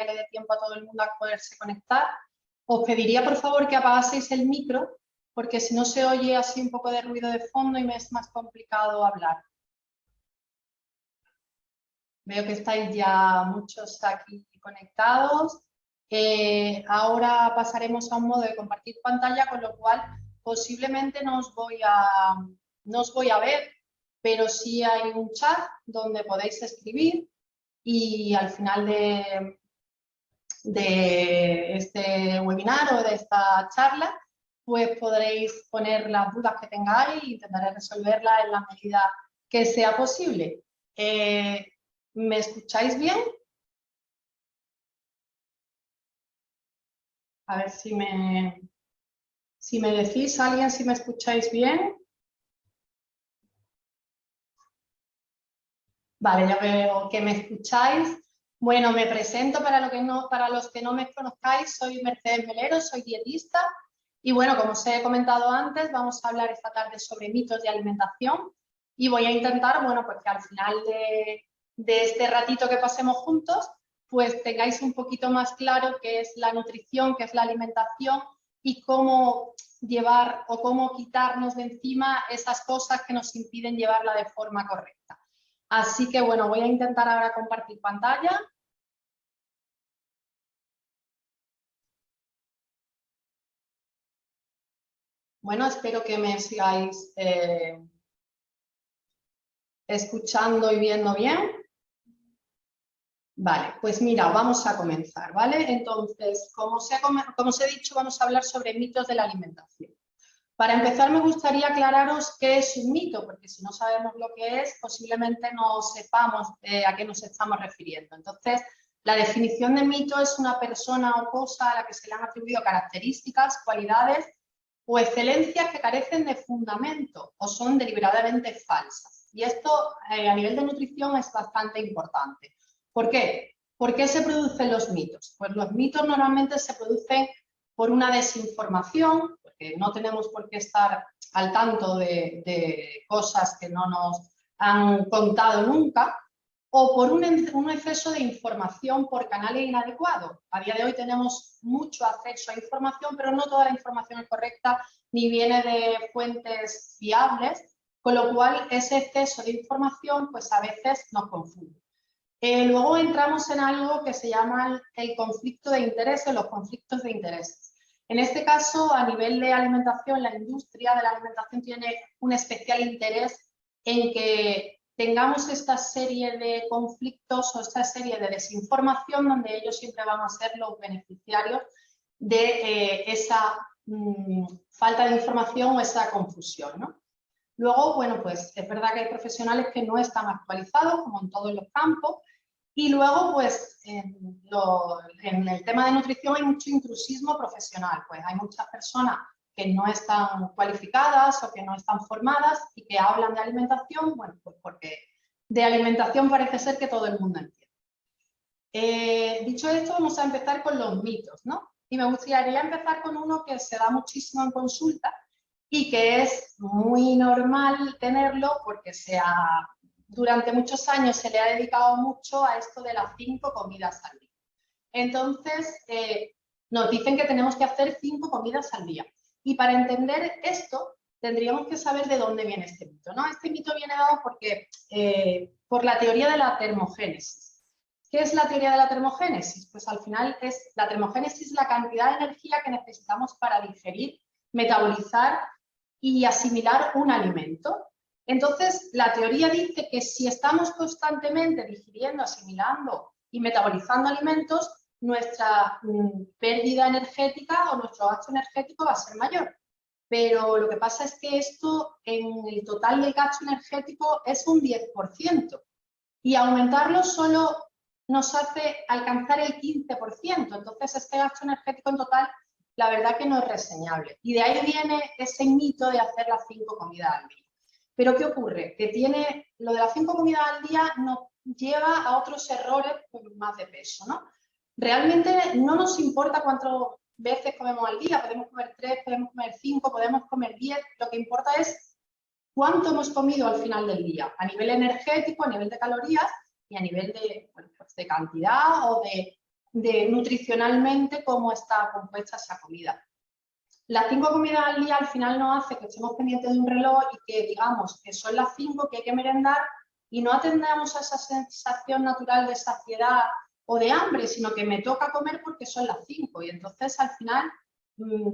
que le dé tiempo a todo el mundo a poderse conectar. Os pediría, por favor, que apagaseis el micro, porque si no se oye así un poco de ruido de fondo y me es más complicado hablar. Veo que estáis ya muchos aquí conectados. Ahora pasaremos a un modo de compartir pantalla, con lo cual posiblemente no os voy a ver, pero sí hay un chat donde podéis escribir y al final de este webinar o de esta charla, pues podréis poner las dudas que tengáis e intentaré resolverlas en la medida que sea posible. ¿Me escucháis bien? A ver si me decís alguien si me escucháis bien. Vale, ya veo que me escucháis. Bueno, me presento para los que no me conozcáis. Soy Mercedes Melero, soy dietista. Y bueno, como os he comentado antes, vamos a hablar esta tarde sobre mitos de alimentación. Y voy a intentar, bueno, pues que al final de este ratito que pasemos juntos, pues tengáis un poquito más claro qué es la nutrición, qué es la alimentación y cómo llevar o cómo quitarnos de encima esas cosas que nos impiden llevarla de forma correcta. Así que bueno, voy a intentar ahora compartir pantalla. Bueno, espero que me sigáis escuchando y viendo bien. Vale, pues mira, vamos a comenzar, ¿vale? Entonces, como os he dicho, vamos a hablar sobre mitos de la alimentación. Para empezar, me gustaría aclararos qué es un mito, porque si no sabemos lo que es, posiblemente no sepamos a qué nos estamos refiriendo. Entonces, la definición de mito es una persona o cosa a la que se le han atribuido características, cualidades o excelencias que carecen de fundamento o son deliberadamente falsas. Y esto a nivel de nutrición es bastante importante. ¿Por qué? ¿Por qué se producen los mitos? Pues los mitos normalmente se producen por una desinformación, porque no tenemos por qué estar al tanto de cosas que no nos han contado nunca, o por un exceso de información por canales inadecuados. A día de hoy tenemos mucho acceso a información, pero no toda la información es correcta ni viene de fuentes fiables, con lo cual ese exceso de información pues a veces nos confunde. Luego entramos en algo que se llama el conflicto de intereses, los conflictos de intereses. En este caso, a nivel de alimentación, la industria de la alimentación tiene un especial interés en que tengamos esta serie de conflictos o esta serie de desinformación donde ellos siempre van a ser los beneficiarios de esa falta de información o esa confusión, ¿no? Luego, bueno, pues es verdad que hay profesionales que no están actualizados, como en todos los campos, y luego, pues, en el tema de nutrición hay mucho intrusismo profesional, pues hay muchas personas que no están cualificadas o que no están formadas y que hablan de alimentación, bueno, pues porque de alimentación parece ser que todo el mundo entiende. Dicho esto, vamos a empezar con los mitos, ¿no? Y me gustaría empezar con uno que se da muchísimo en consulta y que es muy normal tenerlo porque durante muchos años se le ha dedicado mucho a esto de las 5 comidas al día. Entonces, nos dicen que tenemos que hacer 5 comidas al día. Y para entender esto, tendríamos que saber de dónde viene este mito, ¿no? Este mito viene dado por la teoría de la termogénesis. ¿Qué es la teoría de la termogénesis? Pues al final la termogénesis es la cantidad de energía que necesitamos para digerir, metabolizar y asimilar un alimento. Entonces, la teoría dice que si estamos constantemente digiriendo, asimilando y metabolizando alimentos, nuestra pérdida energética o nuestro gasto energético va a ser mayor. Pero lo que pasa es que esto en el total del gasto energético es un 10% y aumentarlo solo nos hace alcanzar el 15%. Entonces, este gasto energético en total, la verdad que no es reseñable. Y de ahí viene ese mito de hacer las 5 comidas al día. Pero ¿qué ocurre? Que lo de las 5 comidas al día nos lleva a otros errores más de peso, ¿no? Realmente no nos importa cuántas veces comemos al día, podemos comer 3, podemos comer 5, podemos comer 10, lo que importa es cuánto hemos comido al final del día, a nivel energético, a nivel de calorías y a nivel de, bueno, pues de cantidad o de de nutricionalmente cómo está compuesta esa comida. Las 5 comidas al día al final nos hace que estemos pendientes de un reloj y que digamos que son las 5 que hay que merendar y no atendamos a esa sensación natural de saciedad o de hambre, sino que me toca comer porque son las 5 y entonces al final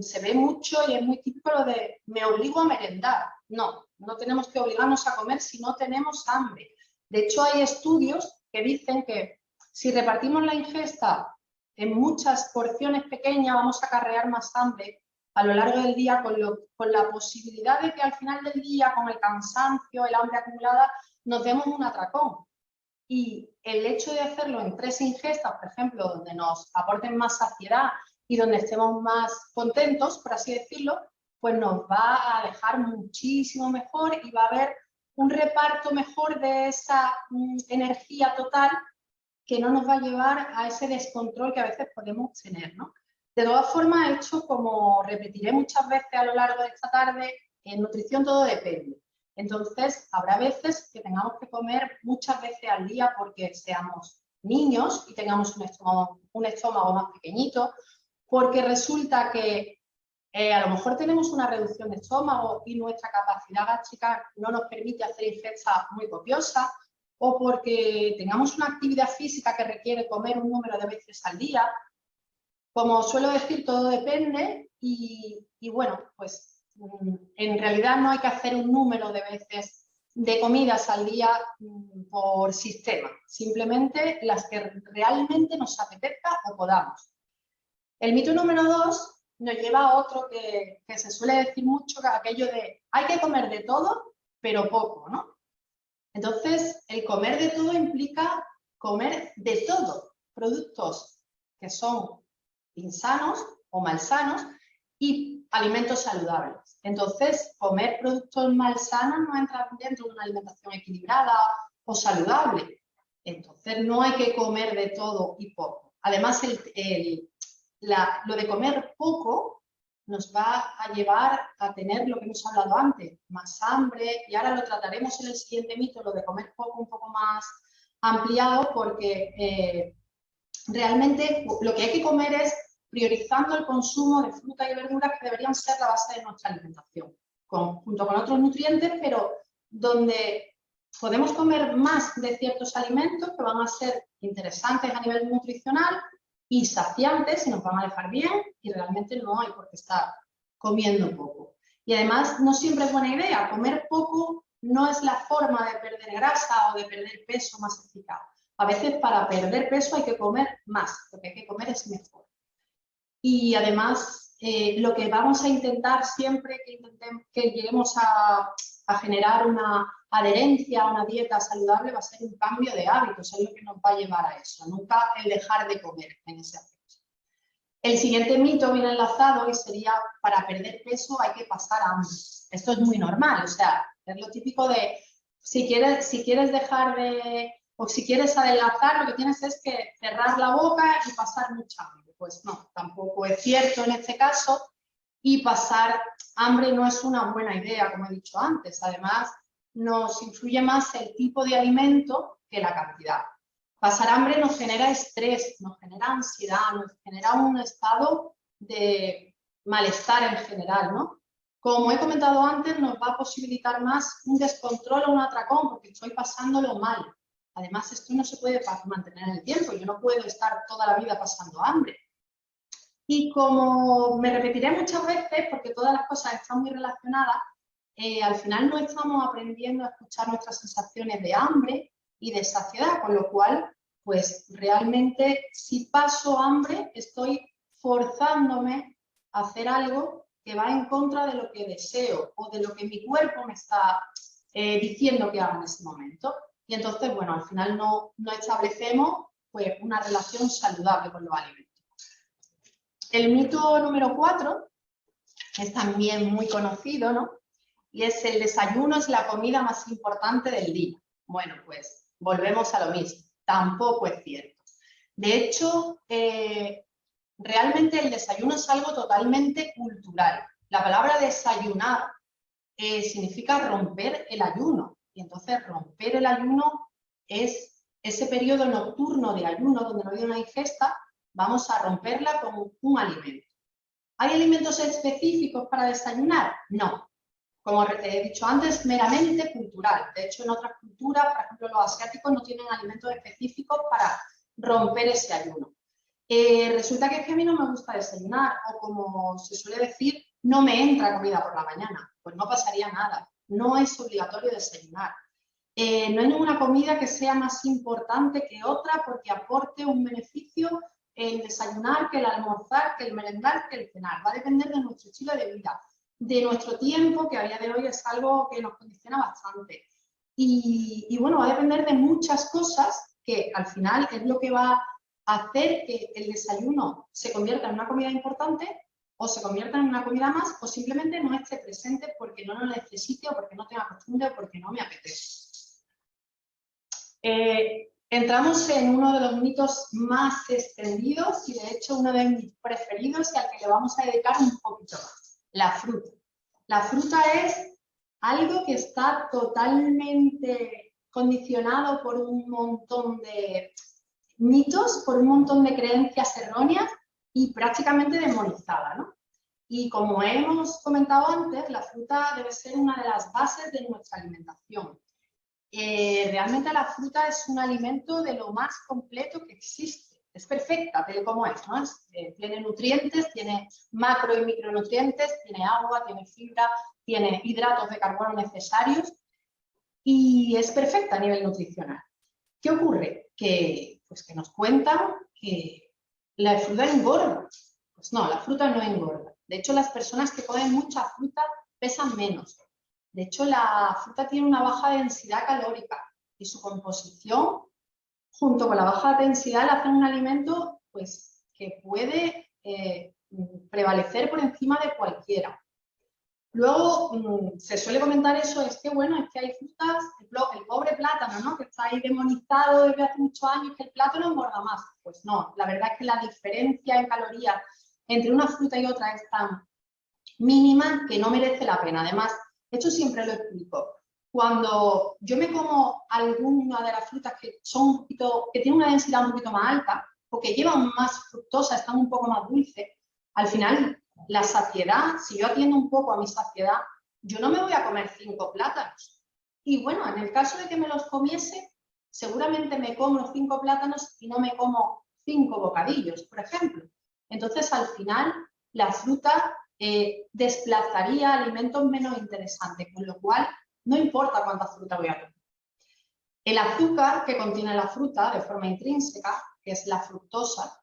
se ve mucho y es muy típico lo de me obligo a merendar. No, no tenemos que obligarnos a comer si no tenemos hambre. De hecho, hay estudios que dicen que si repartimos la ingesta en muchas porciones pequeñas vamos a acarrear más hambre a lo largo del día con la posibilidad de que al final del día, con el cansancio, el hambre acumulada, nos demos un atracón. Y el hecho de hacerlo en 3 ingestas, por ejemplo, donde nos aporten más saciedad y donde estemos más contentos, por así decirlo, pues nos va a dejar muchísimo mejor y va a haber un reparto mejor de esa energía total que no nos va a llevar a ese descontrol que a veces podemos tener, ¿no? De todas formas, hecho como repetiré muchas veces a lo largo de esta tarde, en nutrición todo depende. Entonces, habrá veces que tengamos que comer muchas veces al día porque seamos niños y tengamos un estómago más pequeñito, porque resulta que a lo mejor tenemos una reducción de estómago y nuestra capacidad gástrica no nos permite hacer ingestas muy copiosas, o porque tengamos una actividad física que requiere comer un número de veces al día. Como suelo decir, todo depende y bueno, pues en realidad no hay que hacer un número de veces de comidas al día por sistema, simplemente las que realmente nos apetezca o podamos. El mito número 2 nos lleva a otro que se suele decir mucho, que aquello de hay que comer de todo, pero poco, ¿no? Entonces, el comer de todo implica comer de todo, productos que son insanos o malsanos y alimentos saludables. Entonces, comer productos malsanos no entra dentro de una alimentación equilibrada o saludable. Entonces, no hay que comer de todo y poco. Además, lo de comer poco nos va a llevar a tener lo que hemos hablado antes, más hambre, y ahora lo trataremos en el siguiente mito, lo de comer poco, un poco más ampliado, porque realmente lo que hay que comer es priorizando el consumo de frutas y verduras que deberían ser la base de nuestra alimentación, junto con otros nutrientes, pero donde podemos comer más de ciertos alimentos que van a ser interesantes a nivel nutricional y saciantes y nos van a dejar bien y realmente no hay por qué estar comiendo poco. Y además no siempre es buena idea, comer poco no es la forma de perder grasa o de perder peso más eficaz. A veces para perder peso hay que comer más, lo que hay que comer es mejor. Y además lo que vamos a intentar siempre que lleguemos a generar una adherencia a una dieta saludable va a ser un cambio de hábitos, es lo que nos va a llevar a eso, nunca el dejar de comer en ese aspecto. El siguiente mito viene enlazado y sería para perder peso hay que pasar hambre. Esto es muy normal, o sea, es lo típico de si quieres dejar de, o si quieres adelgazar, lo que tienes es que cerrar la boca y pasar mucha hambre. Pues no, tampoco es cierto en este caso y pasar hambre no es una buena idea, como he dicho antes. Además, nos influye más el tipo de alimento que la cantidad. Pasar hambre nos genera estrés, nos genera ansiedad, nos genera un estado de malestar en general, ¿no? Como he comentado antes, nos va a posibilitar más un descontrol o un atracón porque estoy pasándolo mal. Además, esto no se puede mantener en el tiempo. Yo no puedo estar toda la vida pasando hambre. Y como me repetiré muchas veces, porque todas las cosas están muy relacionadas, al final no estamos aprendiendo a escuchar nuestras sensaciones de hambre y de saciedad, con lo cual, pues realmente si paso hambre, estoy forzándome a hacer algo que va en contra de lo que deseo o de lo que mi cuerpo me está diciendo que haga en ese momento. Y entonces, bueno, al final no establecemos pues, una relación saludable con los alimentos. El mito número 4 es también muy conocido, ¿no? Y es el desayuno es la comida más importante del día. Bueno, pues volvemos a lo mismo. Tampoco es cierto. De hecho, realmente el desayuno es algo totalmente cultural. La palabra desayunar significa romper el ayuno. Y entonces romper el ayuno es ese periodo nocturno de ayuno donde no hay una ingesta Vamos a romperla con un alimento. ¿Hay alimentos específicos para desayunar? No. Como he dicho antes, meramente cultural. De hecho, en otras culturas, por ejemplo, los asiáticos no tienen alimentos específicos para romper ese ayuno. Resulta que es que a mí no me gusta desayunar, o como se suele decir, no me entra comida por la mañana. Pues no pasaría nada. No es obligatorio desayunar. No hay ninguna comida que sea más importante que otra porque aporte un beneficio el desayunar, que el almorzar, que el merendar, que el cenar. Va a depender de nuestro estilo de vida, de nuestro tiempo, que a día de hoy es algo que nos condiciona bastante. Y bueno, va a depender de muchas cosas que al final es lo que va a hacer que el desayuno se convierta en una comida importante o se convierta en una comida más o simplemente no esté presente porque no lo necesite o porque no tenga costumbre o porque no me apetece. Entramos en uno de los mitos más extendidos y de hecho uno de mis preferidos y al que le vamos a dedicar un poquito más, la fruta. La fruta es algo que está totalmente condicionado por un montón de mitos, por un montón de creencias erróneas y prácticamente demonizada, ¿no? Y como hemos comentado antes, la fruta debe ser una de las bases de nuestra alimentación. Realmente la fruta es un alimento de lo más completo que existe. Es perfecta, tal como es, ¿no? Tiene nutrientes, tiene macro y micronutrientes, tiene agua, tiene fibra, tiene hidratos de carbono necesarios y es perfecta a nivel nutricional. ¿Qué ocurre? Pues que nos cuentan que la fruta engorda. Pues no, la fruta no engorda. De hecho, las personas que comen mucha fruta pesan menos. De hecho, la fruta tiene una baja densidad calórica y su composición, junto con la baja densidad, le hacen un alimento pues, que puede prevalecer por encima de cualquiera. Luego, se suele comentar eso, es que bueno, es que hay frutas, el pobre plátano, ¿no? Que está ahí demonizado desde hace muchos años, que el plátano engorda más. Pues no, la verdad es que la diferencia en calorías entre una fruta y otra es tan mínima que no merece la pena. Además, esto siempre lo explico. Cuando yo me como alguna de las frutas que son un poquito, que tienen una densidad un poquito más alta, o que llevan más fructosa, están un poco más dulces, al final la saciedad, si yo atiendo un poco a mi saciedad, yo no me voy a comer 5 plátanos. Y bueno, en el caso de que me los comiese, seguramente me como 5 plátanos y no me como 5 bocadillos, por ejemplo. Entonces, al final, la fruta desplazaría alimentos menos interesantes, con lo cual no importa cuánta fruta voy a comer. El azúcar que contiene la fruta de forma intrínseca, que es la fructosa,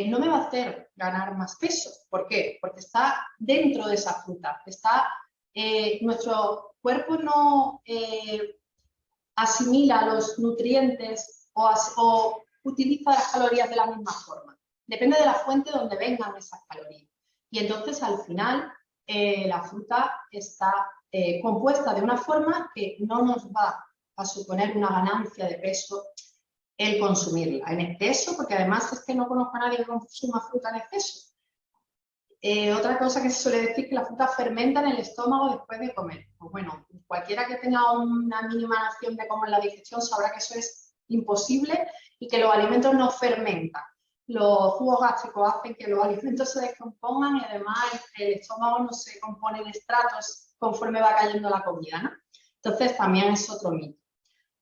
no me va a hacer ganar más peso. ¿Por qué? Porque está dentro de esa fruta. Nuestro cuerpo no asimila los nutrientes o utiliza las calorías de la misma forma. Depende de la fuente donde vengan esas calorías. Y entonces, al final, la fruta está compuesta de una forma que no nos va a suponer una ganancia de peso el consumirla en exceso, porque además es que no conozco a nadie que consuma fruta en exceso. Otra cosa que se suele decir es que la fruta fermenta en el estómago después de comer. Pues bueno, cualquiera que tenga una mínima noción de cómo es la digestión sabrá que eso es imposible y que los alimentos no fermentan. Los jugos gástricos hacen que los alimentos se descompongan y además el estómago no se compone de estratos conforme va cayendo la comida, ¿no? Entonces también es otro mito.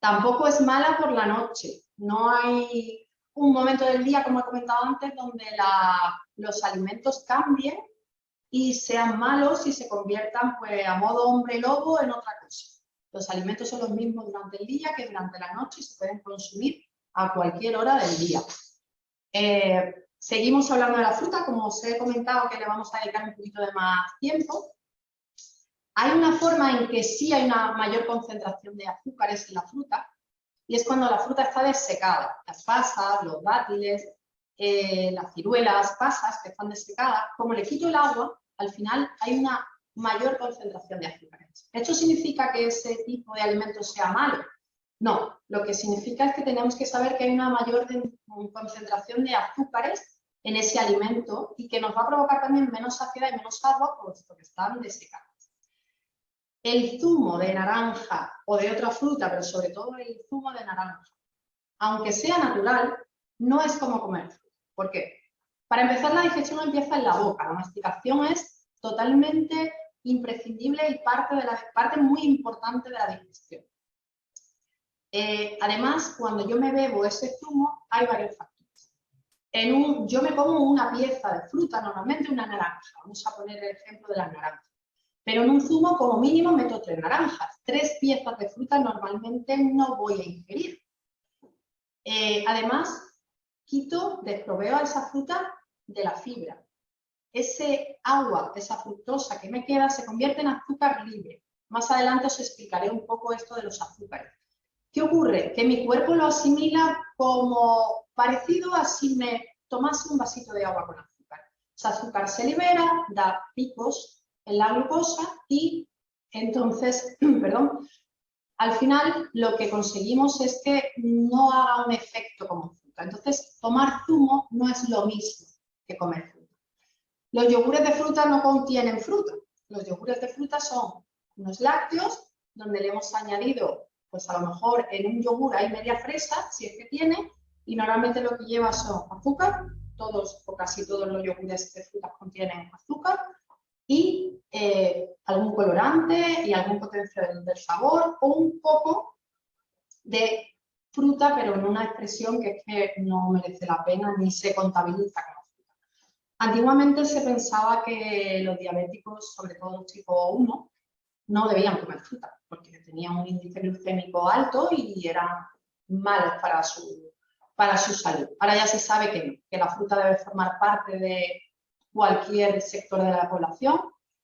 Tampoco es mala por la noche. No hay un momento del día, como he comentado antes, donde los alimentos cambien y sean malos y se conviertan pues, a modo hombre lobo en otra cosa. Los alimentos son los mismos durante el día que durante la noche y se pueden consumir a cualquier hora del día. Seguimos hablando de la fruta, como os he comentado que le vamos a dedicar un poquito de más tiempo. Hay una forma en que sí hay una mayor concentración de azúcares en la fruta y es cuando la fruta está desecada. Las pasas, los dátiles, las ciruelas, pasas que están desecadas, como le quito el agua, al final hay una mayor concentración de azúcares. ¿Esto significa que ese tipo de alimento sea malo? No, lo que significa es que tenemos que saber que hay una mayor concentración de azúcares en ese alimento y que nos va a provocar también menos saciedad y menos agua puesto que están desecadas. El zumo de naranja o de otra fruta, pero sobre todo el zumo de naranja, aunque sea natural, no es como comer fruta. ¿Por qué? Para empezar, la digestión empieza en la boca. La masticación es totalmente imprescindible y parte muy importante de la digestión. Además, cuando yo me bebo ese zumo, hay varios factores. Yo me como una pieza de fruta, normalmente una naranja. Vamos a poner el ejemplo de las naranjas. Pero en un zumo, como mínimo, meto 3 naranjas. 3 piezas de fruta normalmente no voy a ingerir. Además, desproveo a esa fruta de la fibra. Ese agua, esa fructosa que me queda, se convierte en azúcar libre. Más adelante os explicaré un poco esto de los azúcares. ¿Qué ocurre? Que mi cuerpo lo asimila como parecido a si me tomase un vasito de agua con azúcar. Ese azúcar se libera, da picos en la glucosa y entonces, perdón, al final lo que conseguimos es que no haga un efecto como fruta. Entonces, tomar zumo no es lo mismo que comer fruta. Los yogures de fruta no contienen fruta. Los yogures de fruta son unos lácteos donde le hemos añadido, pues a lo mejor en un yogur hay media fresa, si es que tiene, y normalmente lo que lleva son azúcar, todos o casi todos los yogures de frutas contienen azúcar, y algún colorante y algún potenciador del sabor o un poco de fruta, pero en una expresión que es que no merece la pena ni se contabiliza como fruta. Antiguamente se pensaba que los diabéticos, sobre todo los tipo 1, no debían comer fruta porque tenían un índice glucémico alto y eran malos para su salud. Ahora ya se sabe que no, que la fruta debe formar parte de cualquier sector de la población.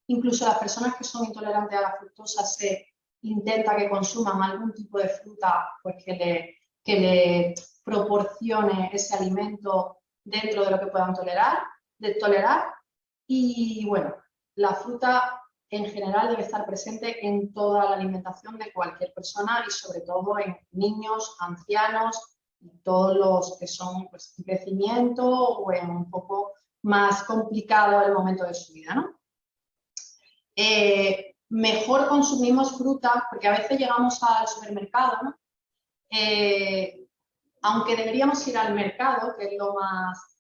Incluso las personas que son intolerantes a la fructosa se intenta que consuman algún tipo de fruta pues que le proporcione ese alimento dentro de lo que puedan tolerar. Y bueno, la fruta en general debe estar presente en toda la alimentación de cualquier persona y sobre todo en niños, ancianos y todos los que son pues, en crecimiento o en un poco más complicado el momento de su vida, ¿no? Mejor consumimos fruta porque a veces llegamos al supermercado, ¿no? Aunque deberíamos ir al mercado, que es lo más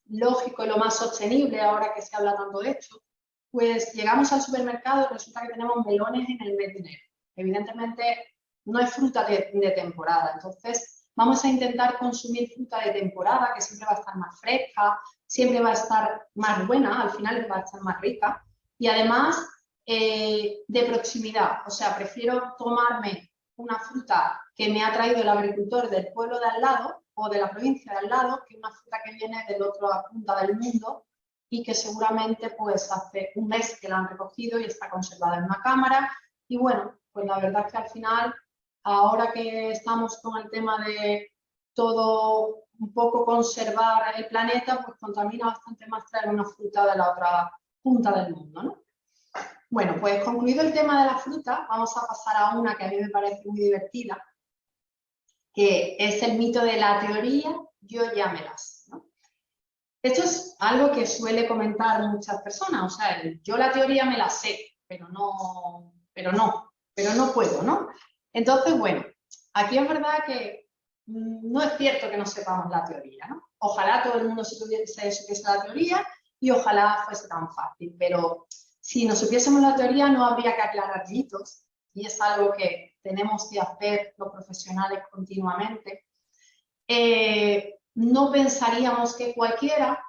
lógico y lo más sostenible ahora que se habla tanto de esto, pues llegamos al supermercado y resulta que tenemos melones en el mes de enero. Evidentemente no es fruta de temporada, entonces vamos a intentar consumir fruta de temporada que siempre va a estar más fresca, siempre va a estar más buena, al final va a estar más rica y además de proximidad, o sea, prefiero tomarme una fruta que me ha traído el agricultor del pueblo de al lado o de la provincia de al lado que una fruta que viene de la otra punta del mundo y que seguramente pues hace un mes que la han recogido y está conservada en una cámara. Y bueno, pues la verdad es que al final, ahora que estamos con el tema de todo un poco conservar el planeta, pues contamina bastante más traer una fruta de la otra punta del mundo, ¿no? Bueno, pues concluido el tema de la fruta, vamos a pasar a una que a mí me parece muy divertida, que es el mito de la teoría, yo ya me la sé, ¿no? Esto es algo que suele comentar muchas personas, o sea, yo la teoría me la sé, pero no puedo, ¿no? Entonces, bueno, aquí es verdad que no es cierto que no sepamos la teoría, ¿no? Ojalá todo el mundo supiese la teoría y ojalá fuese tan fácil, pero si no supiésemos la teoría no habría que aclarar mitos y es algo que tenemos que hacer los profesionales continuamente. No pensaríamos que cualquiera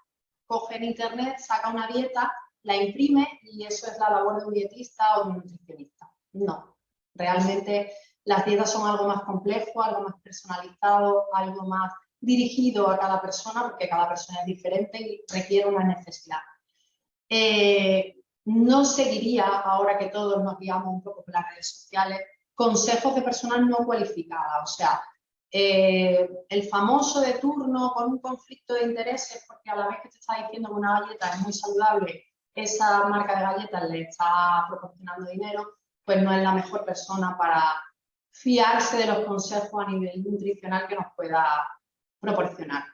coge en internet, saca una dieta, la imprime y eso es la labor de un dietista o de un nutricionista. No, realmente las dietas son algo más complejo, algo más personalizado, algo más dirigido a cada persona porque cada persona es diferente y requiere una necesidad. No seguiría, ahora que todos nos guiamos un poco por las redes sociales, consejos de personas no cualificadas, o sea, el famoso de turno con un conflicto de intereses porque a la vez que te está diciendo que una galleta es muy saludable, esa marca de galletas le está proporcionando dinero, pues no es la mejor persona para fiarse de los consejos a nivel nutricional que nos pueda proporcionar.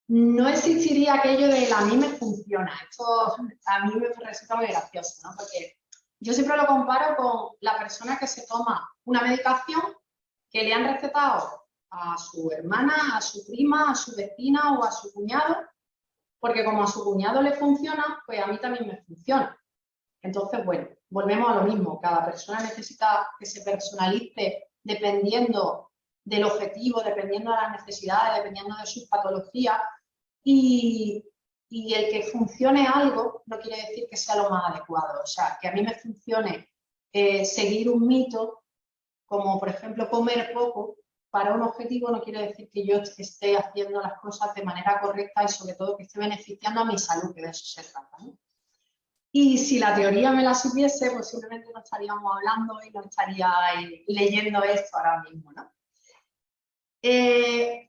No existiría aquello de a mí me funciona. Esto a mí me resulta muy gracioso, ¿no? Porque yo siempre lo comparo con la persona que se toma una medicación que le han recetado a su hermana, a su prima, a su vecina o a su cuñado, porque como a su cuñado le funciona, pues a mí también me funciona. Entonces, bueno, volvemos a lo mismo. Cada persona necesita que se personalice dependiendo del objetivo, dependiendo de las necesidades, dependiendo de sus patologías. Y el que funcione algo no quiere decir que sea lo más adecuado. O sea, que a mí me funcione seguir un mito, como por ejemplo comer poco, para un objetivo no quiere decir que yo esté haciendo las cosas de manera correcta y sobre todo que esté beneficiando a mi salud, que de eso se trata, ¿no? Y si la teoría me la supiese, pues simplemente no estaríamos hablando y no estaría leyendo esto ahora mismo, ¿no?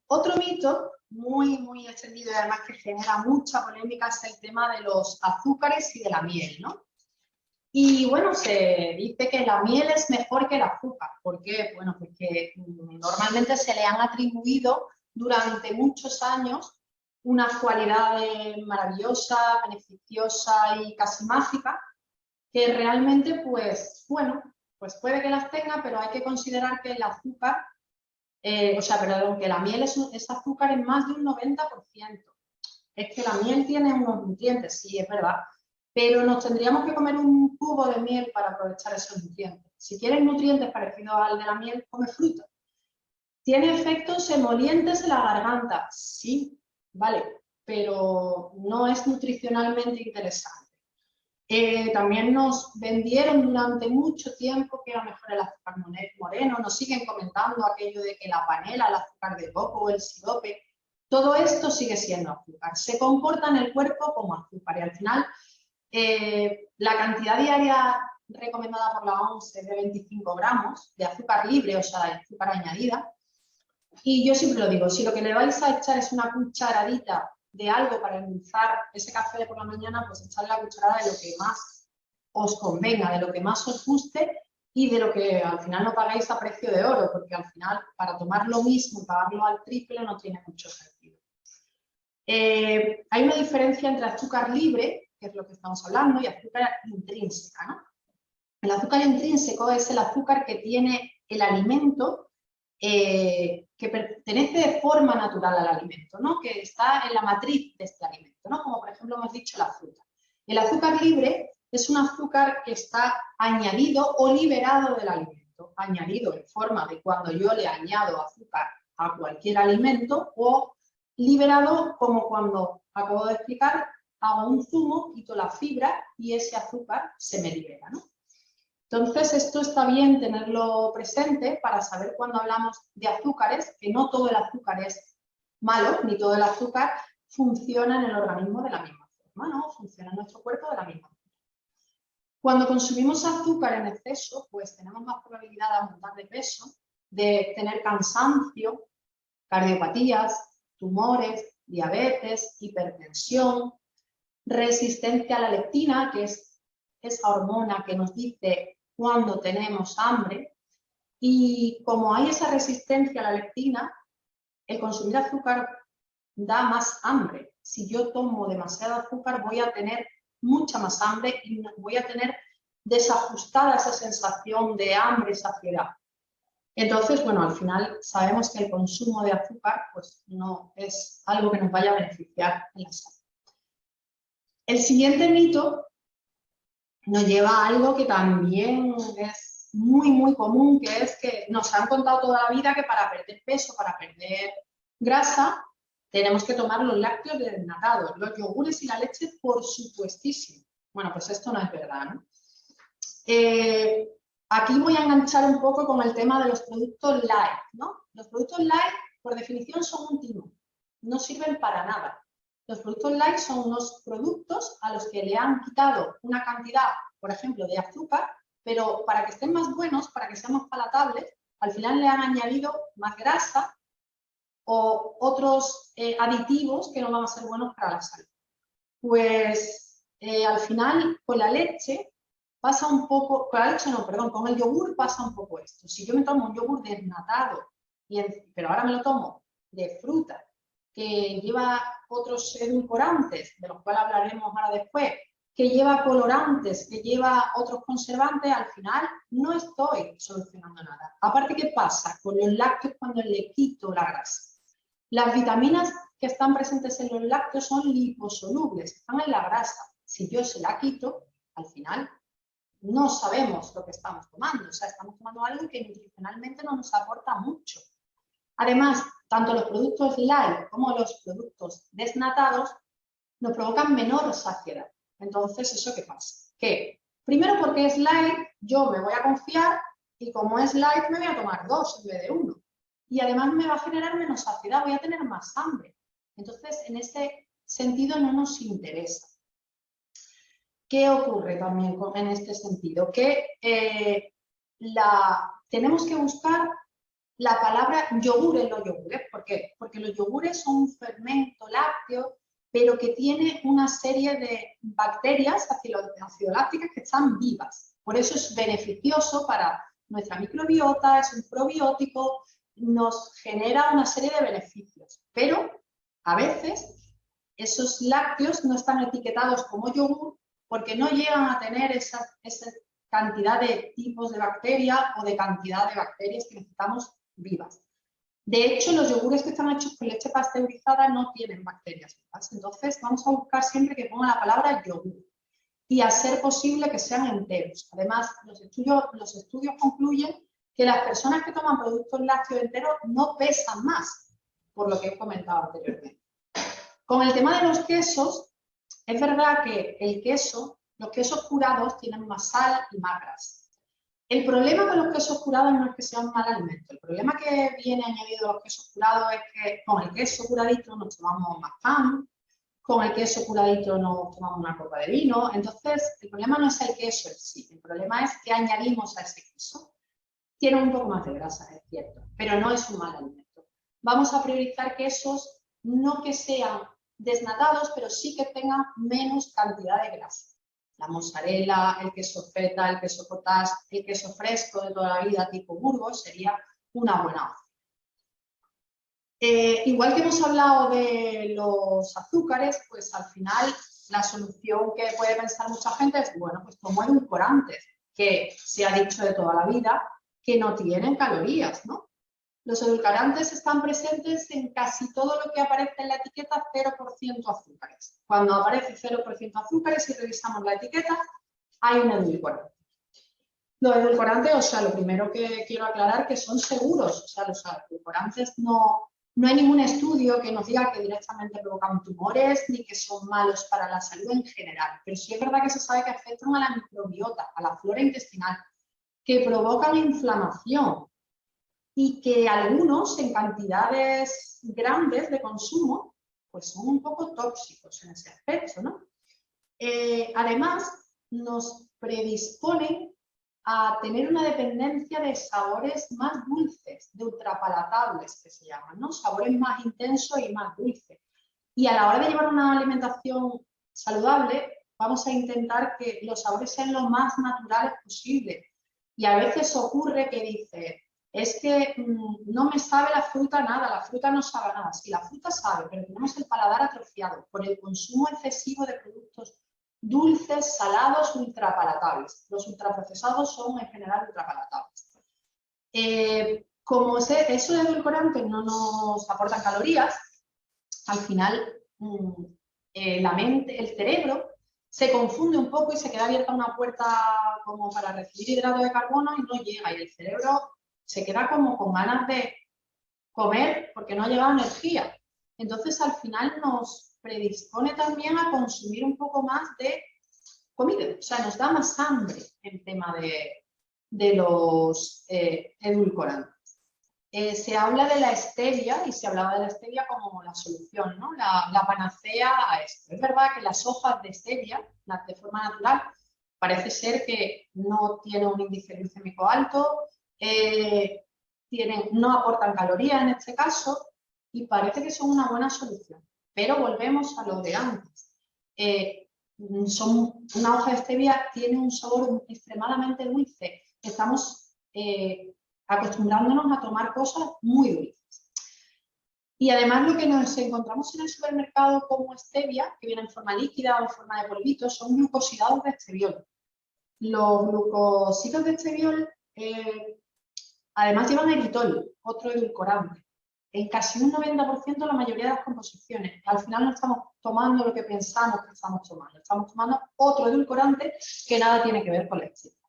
Otro mito muy extendido y además que genera mucha polémica es el tema de los azúcares y de la miel, ¿no? Y bueno, se dice que la miel es mejor que el azúcar. ¿Por qué? Bueno, porque normalmente se le han atribuido durante muchos años unas cualidades maravillosas, beneficiosas y casi mágicas, que realmente, pues, bueno, pues puede que las tenga, pero hay que considerar que el azúcar, perdón, que la miel es azúcar en más de un 90%. Es que la miel tiene unos nutrientes, sí, es verdad, pero nos tendríamos que comer un cubo de miel para aprovechar esos nutrientes. Si quieres nutrientes parecidos al de la miel, come fruta. ¿Tiene efectos emolientes en la garganta? Sí, vale, pero no es nutricionalmente interesante. También nos vendieron durante mucho tiempo que era mejor el azúcar moreno, nos siguen comentando aquello de que la panela, el azúcar de coco o el sirope, todo esto sigue siendo azúcar, se comporta en el cuerpo como azúcar y al final la cantidad diaria recomendada por la OMS es de 25 gramos de azúcar libre, o sea, de azúcar añadida. Y yo siempre lo digo, si lo que le vais a echar es una cucharadita de algo para endulzar ese café de por la mañana, pues echarle la cucharada de lo que más os convenga, de lo que más os guste y de lo que al final no pagáis a precio de oro, porque al final para tomar lo mismo y pagarlo al triple no tiene mucho sentido. Hay una diferencia entre azúcar libre, que es lo que estamos hablando, y azúcar intrínseca, ¿no? El azúcar intrínseco es el azúcar que tiene el alimento que pertenece de forma natural al alimento, ¿no? Que está en la matriz de este alimento, ¿no? Como por ejemplo hemos dicho la fruta. El azúcar libre es un azúcar que está añadido o liberado del alimento, añadido en forma de cuando yo le añado azúcar a cualquier alimento o liberado como cuando acabo de explicar, hago un zumo, quito la fibra y ese azúcar se me libera, ¿no? Entonces, esto está bien tenerlo presente para saber cuando hablamos de azúcares, que no todo el azúcar es malo, ni todo el azúcar funciona en el organismo de la misma forma, ¿no? Funciona en nuestro cuerpo de la misma forma. Cuando consumimos azúcar en exceso, pues tenemos más probabilidad de aumentar de peso, de tener cansancio, cardiopatías, tumores, diabetes, hipertensión, resistencia a la leptina, que es esa hormona que nos dice cuando tenemos hambre, y como hay esa resistencia a la leptina, el consumir azúcar da más hambre. Si yo tomo demasiado azúcar voy a tener mucha más hambre y voy a tener desajustada esa sensación de hambre y saciedad. Entonces, bueno, al final sabemos que el consumo de azúcar pues, no es algo que nos vaya a beneficiar en la salud. El siguiente mito nos lleva a algo que también es muy común, que es que nos han contado toda la vida que para perder peso, para perder grasa, tenemos que tomar los lácteos desnatados, los yogures y la leche, por supuestísimo. Bueno, pues esto no es verdad, ¿no? Aquí voy a enganchar un poco con el tema de los productos light, ¿no? Los productos light, por definición, son un timo, no sirven para nada. Los productos light son unos productos a los que le han quitado una cantidad, por ejemplo, de azúcar, pero para que estén más buenos, para que sean más palatables, al final le han añadido más grasa o otros aditivos que no van a ser buenos para la salud. Pues al final con la leche pasa un poco, con la leche no, perdón, con el yogur pasa un poco esto. Si yo me tomo un yogur desnatado, pero ahora me lo tomo de fruta, que lleva otros edulcorantes, de los cuales hablaremos ahora después, que lleva colorantes, que lleva otros conservantes, al final no estoy solucionando nada. Aparte, ¿qué pasa con los lácteos cuando le quito la grasa? Las vitaminas que están presentes en los lácteos son liposolubles, están en la grasa. Si yo se la quito, al final no sabemos lo que estamos tomando, o sea, estamos tomando algo que nutricionalmente no nos aporta mucho. Además, tanto los productos light como los productos desnatados nos provocan menor saciedad. Entonces, ¿eso qué pasa? Que primero, porque es light, yo me voy a confiar y como es light me voy a tomar 2 en vez de 1. Y además me va a generar menos saciedad, voy a tener más hambre. Entonces, en ese sentido no nos interesa. ¿Qué ocurre también en este sentido? Que tenemos que buscar la palabra yogur en los yogures. ¿Por qué? Porque los yogures son un fermento lácteo, pero que tiene una serie de bacterias acidolácticas que están vivas. Por eso es beneficioso para nuestra microbiota, es un probiótico, nos genera una serie de beneficios. Pero a veces esos lácteos no están etiquetados como yogur porque no llegan a tener esa cantidad de tipos de bacteria o de cantidad de bacterias que necesitamos vivas. De hecho, los yogures que están hechos con leche pasteurizada no tienen bacterias vivas. Entonces, vamos a buscar siempre que ponga la palabra yogur y a ser posible que sean enteros. Además, los estudios concluyen que las personas que toman productos lácteos enteros no pesan más, por lo que he comentado anteriormente. Con el tema de los quesos, es verdad que los quesos curados tienen más sal y más grasa. El problema con los quesos curados no es que sean un mal alimento. El problema que viene añadido a los quesos curados es que con el queso curadito nos tomamos más pan, con el queso curadito nos tomamos una copa de vino. Entonces, el problema no es el queso en sí, el problema es que añadimos a ese queso. Tiene un poco más de grasa, es cierto, pero no es un mal alimento. Vamos a priorizar quesos no que sean desnatados, pero sí que tengan menos cantidad de grasa. La mozzarella, el queso feta, el queso cottage, el queso fresco de toda la vida tipo Burgos sería una buena opción. Igual que hemos hablado de los azúcares, pues al final la solución que puede pensar mucha gente es, bueno, pues tomo edulcorantes, que se ha dicho de toda la vida que no tienen calorías, ¿no? Los edulcorantes están presentes en casi todo lo que aparece en la etiqueta 0% azúcares. Cuando aparece 0% azúcares y revisamos la etiqueta, hay un edulcorante. Los edulcorantes, o sea, lo primero que quiero aclarar que son seguros. O sea, los edulcorantes no hay ningún estudio que nos diga que directamente provocan tumores ni que son malos para la salud en general. Pero sí es verdad que se sabe que afectan a la microbiota, a la flora intestinal, que provocan inflamación, y que algunos en cantidades grandes de consumo pues son un poco tóxicos en ese aspecto, ¿no? Además, nos predisponen a tener una dependencia de sabores más dulces, de ultrapalatables que se llaman, ¿no? Sabores más intensos y más dulces. Y a la hora de llevar una alimentación saludable, vamos a intentar que los sabores sean lo más naturales posible. Y a veces ocurre que dice, es que no me sabe la fruta nada, la fruta no sabe nada. Sí, la fruta sabe, pero tenemos el paladar atrofiado por el consumo excesivo de productos dulces, salados, ultrapalatables. Los ultraprocesados son en general ultrapalatables. Como eso de edulcorantes no nos aportan calorías, al final la mente, el cerebro, se confunde un poco y se queda abierta una puerta como para recibir hidrato de carbono y no llega. Y el cerebro se queda como con ganas de comer porque no ha llegado energía. Entonces, al final nos predispone también a consumir un poco más de comida. O sea, nos da más hambre el tema de los edulcorantes. Se habla de la stevia y se hablaba de la stevia como la solución, ¿no? La panacea a esto. Es verdad que las hojas de stevia, de forma natural, parece ser que no tienen un índice glicémico alto, no aportan calorías en este caso y parece que son una buena solución. Pero volvemos a lo de antes. Una hoja de stevia tiene un sabor extremadamente dulce. Estamos acostumbrándonos a tomar cosas muy dulces. Y además lo que nos encontramos en el supermercado como stevia, que viene en forma líquida o en forma de polvito, son glucosidados de esteviol. Los glucosidos de esteviol además llevan eritol, otro edulcorante. En casi un 90% la mayoría de las composiciones. Al final no estamos tomando lo que pensamos que estamos tomando. Estamos tomando otro edulcorante que nada tiene que ver con la stevia.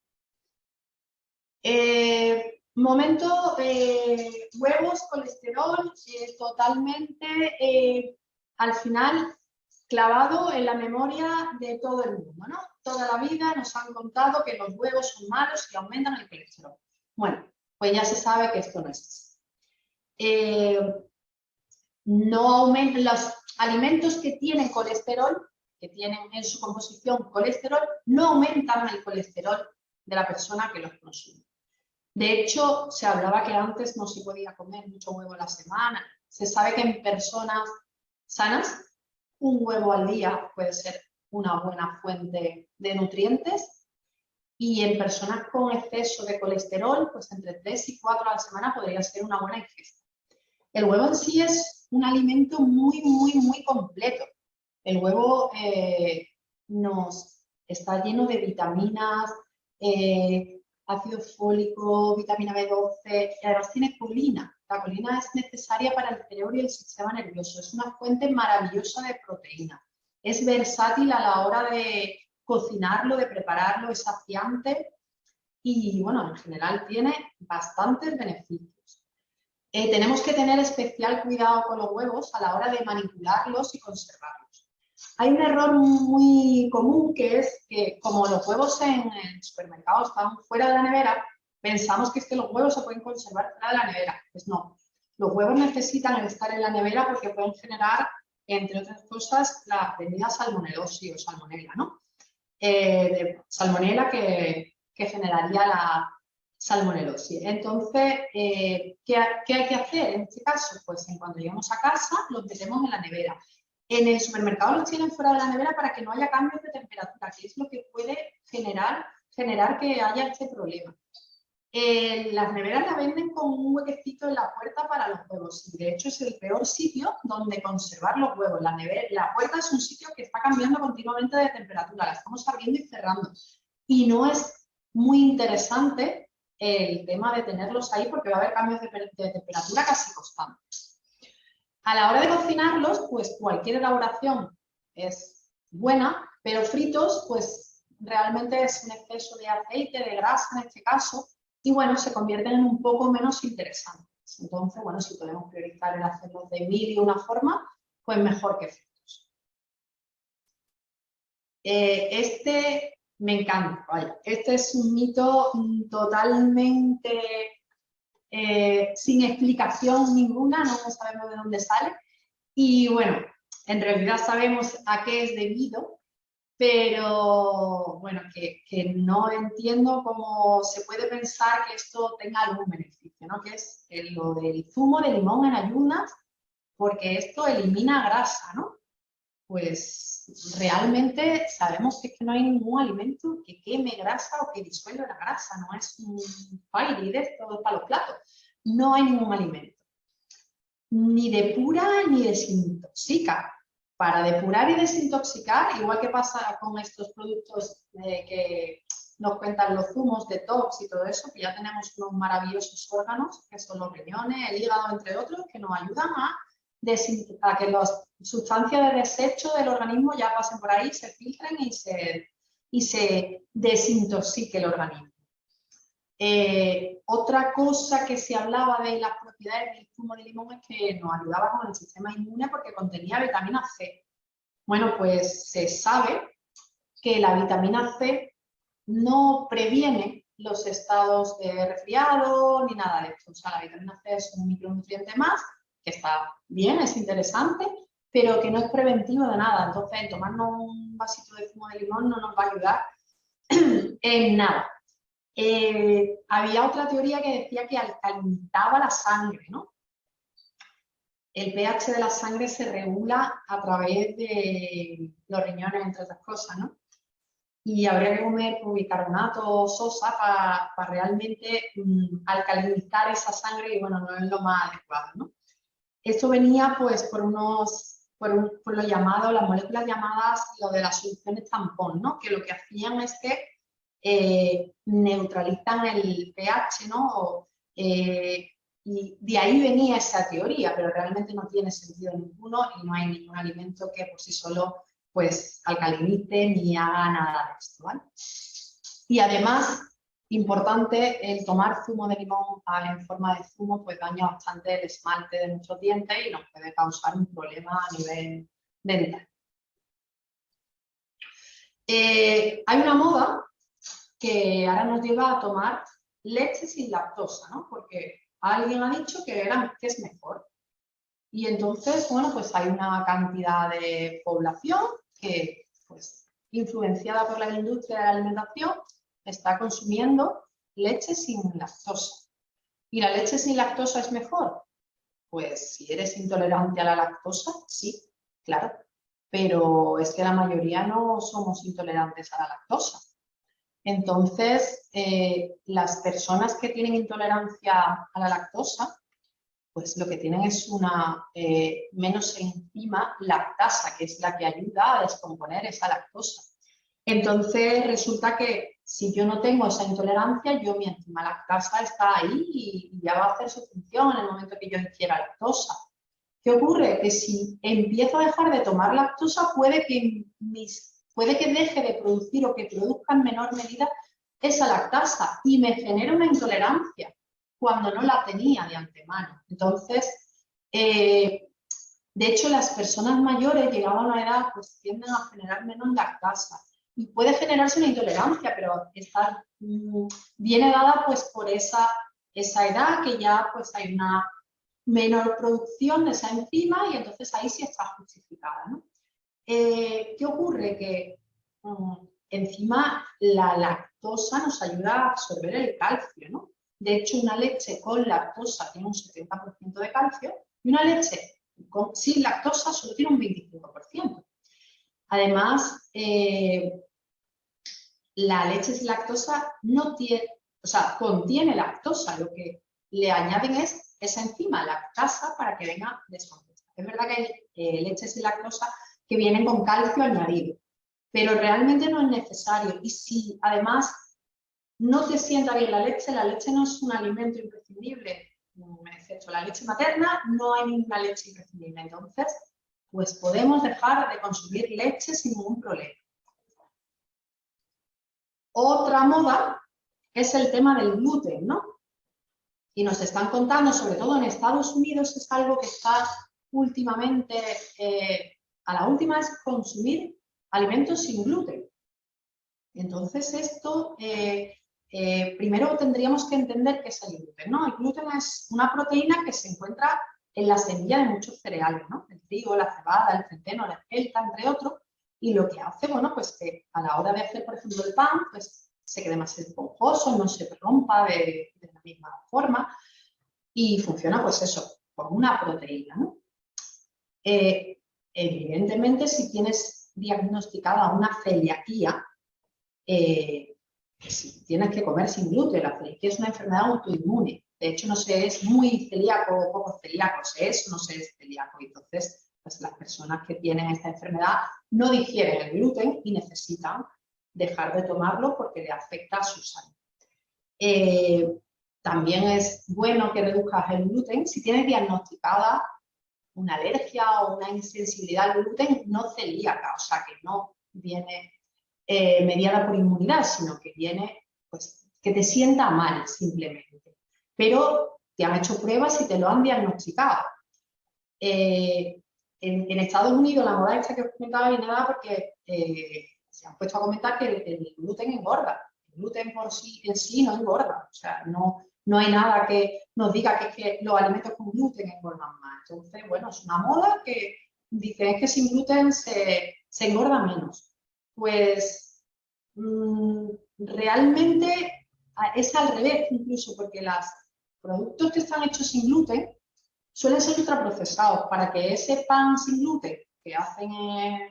Momento, huevos, colesterol, totalmente al final clavado en la memoria de todo el mundo, ¿no? Toda la vida nos han contado que los huevos son malos y aumentan el colesterol. Bueno, pues ya se sabe que esto no es así. No aumentan los alimentos que tienen colesterol, que tienen en su composición colesterol, no aumentan el colesterol de la persona que los consume. De hecho, se hablaba que antes no se podía comer mucho huevo a la semana. Se sabe que en personas sanas, un huevo al día puede ser una buena fuente de nutrientes y en personas con exceso de colesterol, pues entre 3 y 4 a la semana podría ser una buena ingesta. El huevo en sí es un alimento muy, muy, muy completo. El huevo está lleno de vitaminas, ácido fólico, vitamina B12 y además tiene colina. La colina es necesaria para el cerebro y el sistema nervioso. Es una fuente maravillosa de proteína. Es versátil a la hora de cocinarlo, de prepararlo, es saciante y, bueno, en general tiene bastantes beneficios. Tenemos que tener especial cuidado con los huevos a la hora de manipularlos y conservarlos. Hay un error muy común que es que como los huevos en el supermercado están fuera de la nevera, pensamos que es que los huevos se pueden conservar fuera de la nevera. Pues no, los huevos necesitan estar en la nevera porque pueden generar, entre otras cosas, la temida salmonelosis o salmonela, ¿no? Salmonela que generaría la salmonelosis. Entonces, ¿qué hay que hacer en este caso? Pues en cuanto llegamos a casa, los metemos en la nevera. En el supermercado los tienen fuera de la nevera para que no haya cambios de temperatura, que es lo que puede generar que haya este problema. Las neveras la venden con un huequecito en la puerta para los huevos y de hecho es el peor sitio donde conservar los huevos. La puerta es un sitio que está cambiando continuamente de temperatura, la estamos abriendo y cerrando y no es muy interesante el tema de tenerlos ahí porque va a haber cambios de temperatura casi constantes. A la hora de cocinarlos, pues cualquier elaboración es buena, pero fritos, pues realmente es un exceso de aceite, de grasa en este caso, y bueno, se convierten en un poco menos interesantes. Entonces, bueno, si podemos priorizar el hacerlos de mil y una forma, pues mejor que fritos. Este me encanta, vaya. Este es un mito totalmente sin explicación ninguna, no sabemos de dónde sale. Y bueno, en realidad sabemos a qué es debido, pero bueno, que no entiendo cómo se puede pensar que esto tenga algún beneficio, ¿no? Que es lo del zumo de limón en ayunas, porque esto elimina grasa, ¿no? Pues realmente sabemos que no hay ningún alimento que queme grasa o que disuelva la grasa, no es un fairy de esto para los platos, no hay ningún alimento. Ni depura ni desintoxica. Para depurar y desintoxicar, igual que pasa con estos productos que nos cuentan los zumos, detox y todo eso, que ya tenemos unos maravillosos órganos, que son los riñones, el hígado, entre otros, que nos ayudan a que las sustancias de desecho del organismo ya pasen por ahí, se filtren y se desintoxique el organismo. Otra cosa que se hablaba de las propiedades del zumo de limón es que nos ayudaba con el sistema inmune porque contenía vitamina C. Bueno, pues se sabe que la vitamina C no previene los estados de resfriado ni nada de esto. O sea, la vitamina C es un micronutriente más, que está bien, es interesante, pero que no es preventivo de nada. Entonces, tomarnos un vasito de zumo de limón no nos va a ayudar en nada. Había otra teoría que decía que alcalinizaba la sangre, ¿no? El pH de la sangre se regula a través de los riñones, entre otras cosas, ¿no? Y habría que comer bicarbonato, sosa, para realmente alcalinizar esa sangre y, bueno, no es lo más adecuado, ¿no? Esto venía pues por lo llamado, las moléculas llamadas lo de las soluciones tampón, ¿no? Que lo que hacían es que neutralizan el pH, ¿no? Y de ahí venía esa teoría, pero realmente no tiene sentido ninguno y no hay ningún alimento que por sí solo pues alcalinice ni haga nada de esto, ¿vale? Y además, importante, el tomar zumo de limón en forma de zumo pues daña bastante el esmalte de nuestros dientes y nos puede causar un problema a nivel dental. Hay una moda que ahora nos lleva a tomar leche sin lactosa, ¿no? Porque alguien ha dicho que es mejor. Y entonces, bueno, pues hay una cantidad de población que, pues, influenciada por la industria de la alimentación, está consumiendo leche sin lactosa. ¿Y la leche sin lactosa es mejor? Pues si eres intolerante a la lactosa, sí, claro. Pero es que la mayoría no somos intolerantes a la lactosa. Entonces, las personas que tienen intolerancia a la lactosa, pues lo que tienen es una menos enzima lactasa, que es la que ayuda a descomponer esa lactosa. Entonces, resulta que si yo no tengo esa intolerancia, mi enzima lactasa está ahí y ya va a hacer su función en el momento que yo ingiera lactosa. ¿Qué ocurre? Que si empiezo a dejar de tomar lactosa, puede que deje de producir o que produzca en menor medida esa lactasa y me genere una intolerancia cuando no la tenía de antemano. Entonces, de hecho, las personas mayores llegadas a una edad pues tienden a generar menos lactasa y puede generarse una intolerancia, pero viene dada pues por esa edad que ya pues hay una menor producción de esa enzima y entonces ahí sí está justificada, ¿no? ¿Qué ocurre? Que encima la lactosa nos ayuda a absorber el calcio, ¿no? De hecho, una leche con lactosa tiene un 70% de calcio y una leche sin lactosa solo tiene un 25%. Además, la leche sin lactosa contiene lactosa, lo que le añaden es esa enzima lactasa para que venga descompuesta. Es verdad que hay leches sin lactosa que vienen con calcio añadido, pero realmente no es necesario. Y si además no te sienta bien la leche no es un alimento imprescindible, excepto la leche materna, no hay ninguna leche imprescindible. Entonces, pues podemos dejar de consumir leche sin ningún problema. Otra moda es el tema del gluten, ¿no? Y nos están contando, sobre todo en Estados Unidos, es algo que está últimamente, a la última es consumir alimentos sin gluten. Entonces esto, primero tendríamos que entender qué es el gluten, ¿no? El gluten es una proteína que se encuentra en la semilla de muchos cereales, ¿no? El trigo, la cebada, el centeno, la espelta, entre otros. Y lo que hace, bueno, pues que a la hora de hacer, por ejemplo, el pan, pues se quede más esponjoso, no se rompa de la misma forma y funciona, pues eso, como una proteína, ¿no? Evidentemente, si tienes diagnosticada una celiaquía, si tienes que comer sin gluten. La celiaquía es una enfermedad autoinmune. De hecho, no se es muy celíaco o poco celíaco, se es o no se es celíaco. Entonces, pues las personas que tienen esta enfermedad no digieren el gluten y necesitan dejar de tomarlo porque le afecta a su salud. También es bueno que reduzcas el gluten si tienes diagnosticada una alergia o una insensibilidad al gluten no celíaca, o sea que no viene mediada por inmunidad, sino que viene, pues, que te sienta mal simplemente. Pero te han hecho pruebas y te lo han diagnosticado. En Estados Unidos la moda esta que os comentaba viene nada porque se han puesto a comentar que el gluten engorda. El gluten por sí en sí no engorda, o sea, no hay nada que nos diga que es que los alimentos con gluten engordan más. Entonces, bueno, es una moda que dicen que sin gluten se engorda menos. Pues realmente es al revés incluso, porque los productos que están hechos sin gluten suelen ser ultraprocesados. Para que ese pan sin gluten que hacen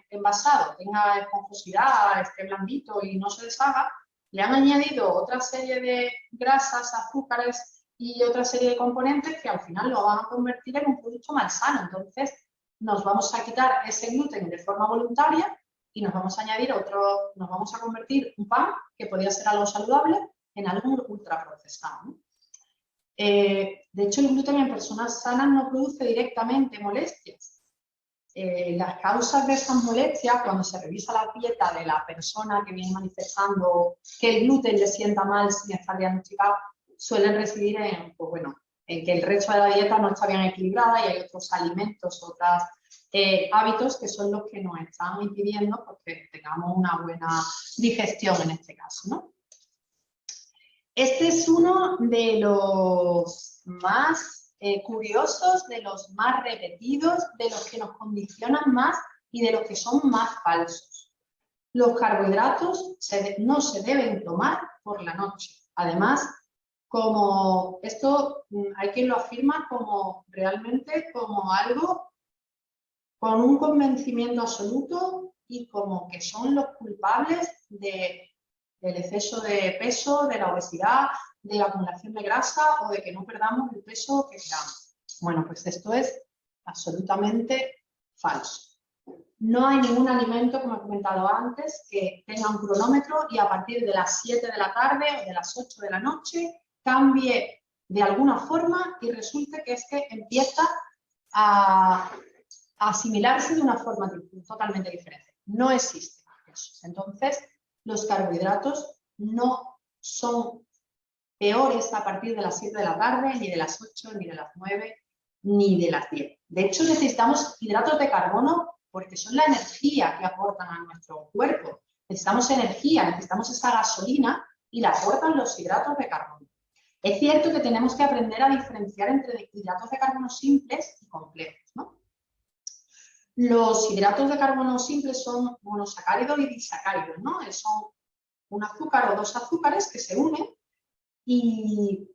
envasado tenga esponjosidad, esté blandito y no se deshaga, le han añadido otra serie de grasas, azúcares y otra serie de componentes que al final lo van a convertir en un producto malsano. Entonces, nos vamos a quitar ese gluten de forma voluntaria y nos vamos a añadir nos vamos a convertir un pan, que podría ser algo saludable, en algo ultraprocesado, ¿no? De hecho, el gluten en personas sanas no produce directamente molestias. Las causas de esas molestias, cuando se revisa la dieta de la persona que viene manifestando que el gluten le sienta mal sin estar diagnosticado, suelen residir en, pues bueno, en que el resto de la dieta no está bien equilibrada y hay otros alimentos, otros hábitos que son los que nos están impidiendo que tengamos una buena digestión en este caso, ¿no? Este es uno de los más curiosos, de los más repetidos, de los que nos condicionan más y de los que son más falsos. Los carbohidratos no se deben tomar por la noche. Además, como esto hay quien lo afirma como realmente como algo con un convencimiento absoluto y como que son los culpables del exceso de peso, de la obesidad, de la acumulación de grasa o de que no perdamos el peso que queramos. Bueno, pues esto es absolutamente falso. No hay ningún alimento, como he comentado antes, que tenga un cronómetro y a partir de las 7 de la tarde o de las 8 de la noche cambie de alguna forma y resulte que es que empieza a asimilarse de una forma totalmente diferente. No existe eso. Entonces, los carbohidratos no son peores a partir de las 7 de la tarde, ni de las 8, ni de las 9, ni de las 10. De hecho, necesitamos hidratos de carbono porque son la energía que aportan a nuestro cuerpo. Necesitamos energía, necesitamos esa gasolina y la aportan los hidratos de carbono. Es cierto que tenemos que aprender a diferenciar entre hidratos de carbono simples y complejos, ¿no? Los hidratos de carbono simples son monosacáridos y disacáridos, ¿no? Son un azúcar o dos azúcares que se unen y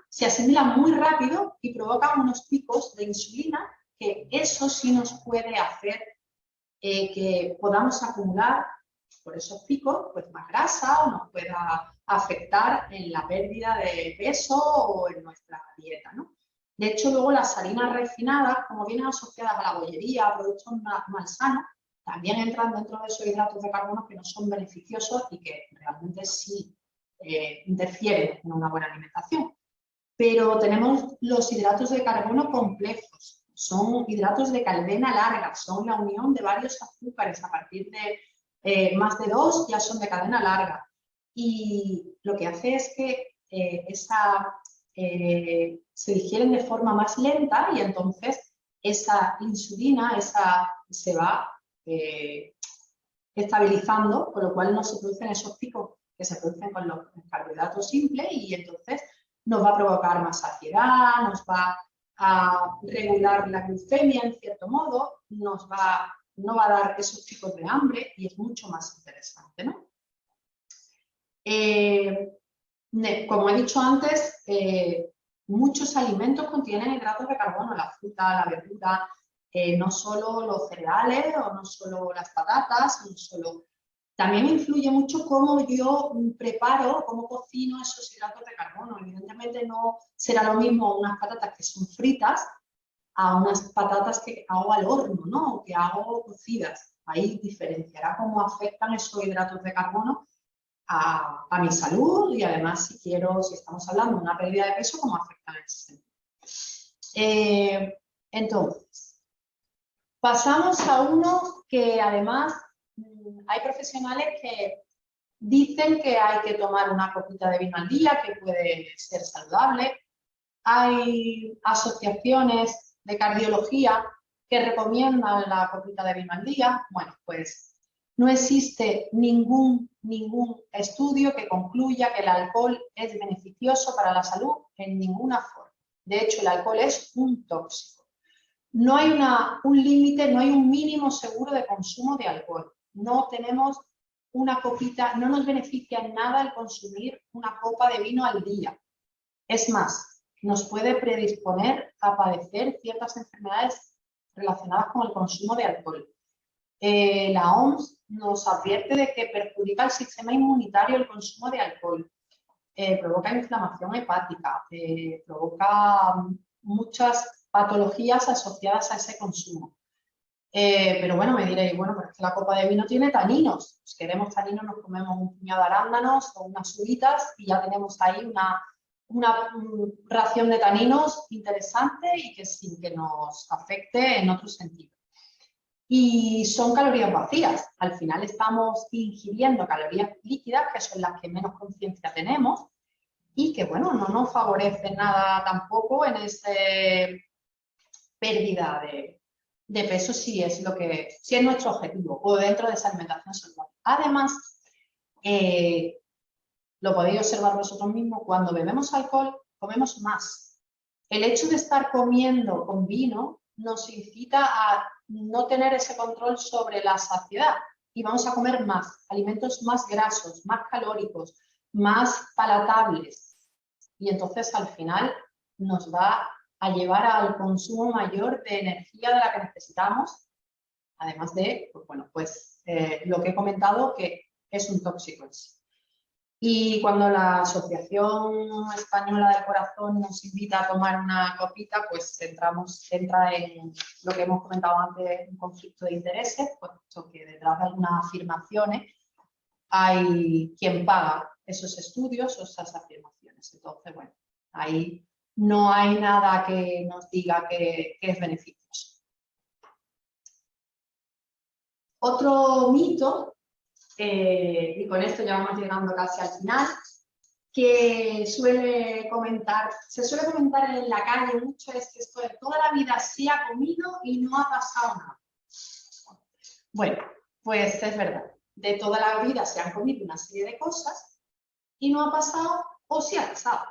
se asimilan muy rápido y provocan unos picos de insulina, que eso sí nos puede hacer que podamos acumular por esos picos pues más grasa o nos pueda afectar en la pérdida de peso o en nuestra dieta, ¿no? De hecho, luego las harinas refinadas, como vienen asociadas a la bollería, a productos malsanos, también entran dentro de esos hidratos de carbono que no son beneficiosos y que realmente sí interfieren en una buena alimentación. Pero tenemos los hidratos de carbono complejos. Son hidratos de cadena larga, son la unión de varios azúcares. A partir de más de 2 ya son de cadena larga. Y lo que hace es que se digieren de forma más lenta y entonces esa insulina se va estabilizando, con lo cual no se producen esos picos que se producen con los carbohidratos simples y entonces nos va a provocar más saciedad, nos va a regular la glucemia en cierto modo, no va a dar esos picos de hambre y es mucho más interesante, ¿no? Como he dicho antes, muchos alimentos contienen hidratos de carbono, la fruta, la verdura, no solo los cereales o no solo las patatas, no solo... También influye mucho cómo yo preparo, cómo cocino esos hidratos de carbono. Evidentemente no será lo mismo unas patatas que son fritas a unas patatas que hago al horno, ¿no? O que hago cocidas. Ahí diferenciará cómo afectan esos hidratos de carbono a mi salud y además si estamos hablando de una pérdida de peso, cómo afectan en ese sentido. Entonces, pasamos a uno que además hay profesionales que dicen que hay que tomar una copita de vino al día, que puede ser saludable. Hay asociaciones de cardiología que recomiendan la copita de vino al día. Bueno, pues no existe ningún estudio que concluya que el alcohol es beneficioso para la salud en ninguna forma. De hecho, el alcohol es un tóxico. No hay un límite, no hay un mínimo seguro de consumo de alcohol. No tenemos una copita, no nos beneficia en nada el consumir una copa de vino al día. Es más, nos puede predisponer a padecer ciertas enfermedades relacionadas con el consumo de alcohol. La OMS nos advierte de que perjudica el sistema inmunitario el consumo de alcohol. provoca inflamación hepática, provoca muchas patologías asociadas a ese consumo. Pero bueno, me diréis, bueno, pero es que la copa de vino tiene taninos. Si queremos taninos nos comemos un puñado de arándanos o unas uvitas y ya tenemos ahí una ración de taninos interesante y que sin que nos afecte en otro sentido. Y son calorías vacías. Al final estamos ingiriendo calorías líquidas, que son las que menos conciencia tenemos y que, bueno, no nos favorecen nada tampoco en esa pérdida de peso si es nuestro objetivo o dentro de esa alimentación saludable. Además, lo podéis observar vosotros mismos, cuando bebemos alcohol comemos más. El hecho de estar comiendo con vino nos incita a no tener ese control sobre la saciedad y vamos a comer más, alimentos más grasos, más calóricos, más palatables y entonces al final nos va a llevar al consumo mayor de energía de la que necesitamos, además de, pues bueno, lo que he comentado que es un tóxico en sí. Y cuando la Asociación Española del Corazón nos invita a tomar una copita, pues entra en lo que hemos comentado antes, un conflicto de intereses, puesto que detrás de algunas afirmaciones hay quien paga esos estudios o esas afirmaciones. Entonces, bueno, ahí no hay nada que nos diga que es beneficioso. Otro mito, y con esto ya vamos llegando casi al final, que se suele comentar en la calle mucho, es que esto de toda la vida se ha comido y no ha pasado nada. Bueno, pues es verdad, de toda la vida se han comido una serie de cosas y no ha pasado o sí ha pasado.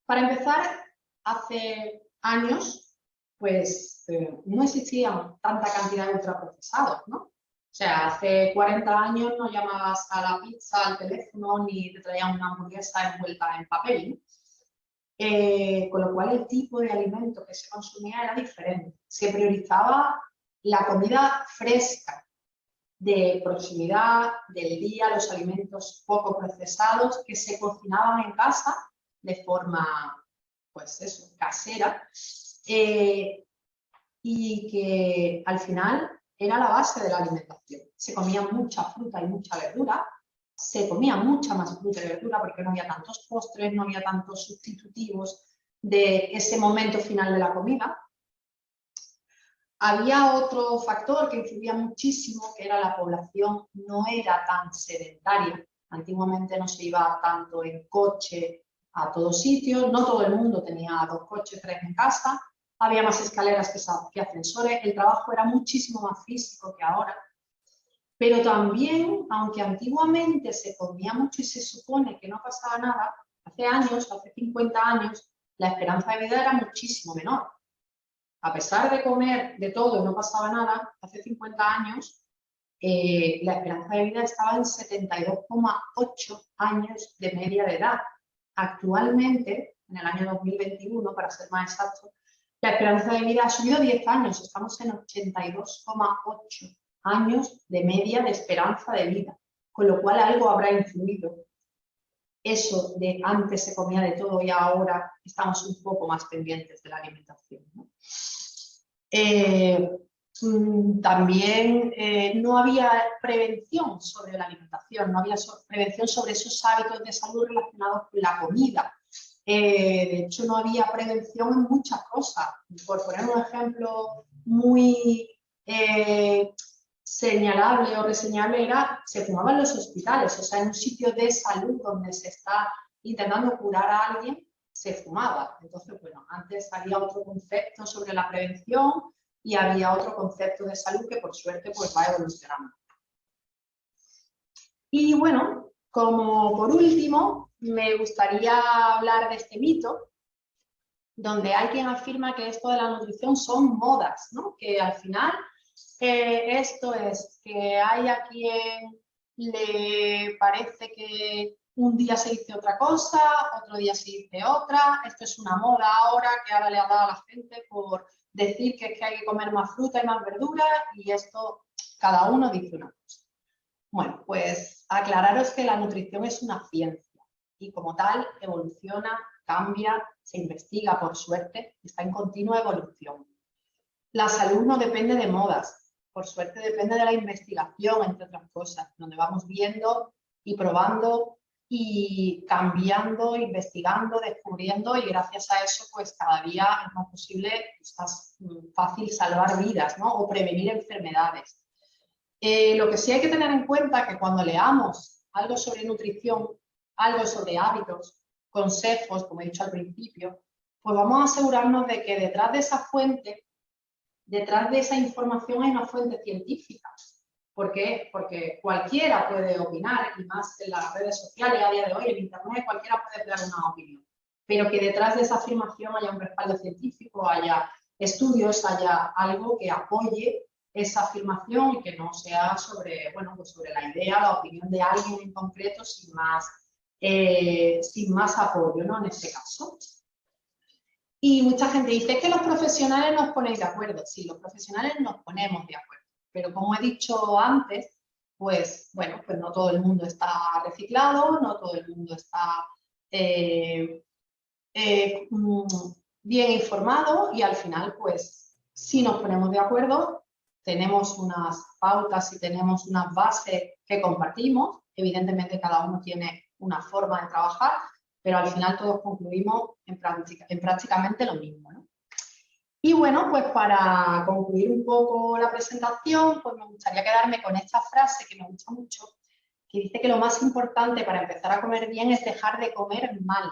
Para empezar, hace años, pues no existían tanta cantidad de ultraprocesados, ¿no? O sea, hace 40 años no llamabas a la pizza al teléfono ni te traían una hamburguesa envuelta en papel, ¿no? Con lo cual el tipo de alimento que se consumía era diferente. Se priorizaba la comida fresca, de proximidad, del día, los alimentos poco procesados que se cocinaban en casa de forma, pues eso, casera, y que al final era la base de la alimentación. Se comía mucha fruta y mucha verdura, se comía mucha más fruta y verdura porque no había tantos postres, no había tantos sustitutivos de ese momento final de la comida. Había otro factor que influía muchísimo, que era la población no era tan sedentaria. Antiguamente no se iba tanto en coche a todos sitios, no todo el mundo tenía 2 coches, 3 en casa, había más escaleras que ascensores, el trabajo era muchísimo más físico que ahora. Pero también, aunque antiguamente se comía mucho y se supone que no pasaba nada, hace años, hace 50 años, la esperanza de vida era muchísimo menor. A pesar de comer de todo y no pasaba nada, hace 50 años la esperanza de vida estaba en 72,8 años de media de edad. Actualmente, en el año 2021, para ser más exacto, la esperanza de vida ha subido 10 años, estamos en 82,8 años de media de esperanza de vida, con lo cual algo habrá influido. Eso de antes se comía de todo y ahora estamos un poco más pendientes de la alimentación, ¿no? También no había prevención sobre la alimentación, no había prevención sobre esos hábitos de salud relacionados con la comida. De hecho, no había prevención en muchas cosas. Por poner un ejemplo muy señalable o reseñable, se fumaba en los hospitales, o sea, en un sitio de salud donde se está intentando curar a alguien, se fumaba. Entonces, bueno, antes había otro concepto sobre la prevención y había otro concepto de salud que por suerte pues va evolucionando. Y bueno, como por último, me gustaría hablar de este mito, donde hay quien afirma que esto de la nutrición son modas, ¿no? Que al final esto es que hay a quien le parece que un día se dice otra cosa, otro día se dice otra, esto es una moda ahora que ahora le ha dado a la gente por decir que es que hay que comer más fruta y más verdura y esto cada uno dice una cosa. Bueno, pues aclararos que la nutrición es una ciencia y como tal evoluciona, cambia, se investiga por suerte, está en continua evolución. La salud no depende de modas, por suerte depende de la investigación, entre otras cosas, donde vamos viendo y probando y cambiando, investigando, descubriendo, y gracias a eso pues cada día es más posible, es más fácil salvar vidas, ¿no? O prevenir enfermedades. Lo que sí hay que tener en cuenta es que cuando leamos algo sobre nutrición, algo sobre hábitos, consejos, como he dicho al principio, pues vamos a asegurarnos de que detrás de esa fuente, detrás de esa información hay una fuente científica. ¿Por qué? Porque cualquiera puede opinar, y más en las redes sociales a día de hoy, en internet, cualquiera puede dar una opinión. Pero que detrás de esa afirmación haya un respaldo científico, haya estudios, haya algo que apoye esa afirmación y que no sea sobre, bueno, pues sobre la idea, la opinión de alguien en concreto sin más apoyo, ¿no? En este caso. Y mucha gente dice que los profesionales nos ponéis de acuerdo. Sí, los profesionales nos ponemos de acuerdo. Pero como he dicho antes, pues bueno, pues no todo el mundo está reciclado, no todo el mundo está bien informado y al final, pues si nos ponemos de acuerdo, tenemos unas pautas y tenemos unas bases que compartimos. Evidentemente cada uno tiene una forma de trabajar, pero al final todos concluimos en prácticamente lo mismo, ¿no? Y bueno, pues para concluir un poco la presentación, pues me gustaría quedarme con esta frase que me gusta mucho, que dice que lo más importante para empezar a comer bien es dejar de comer mal.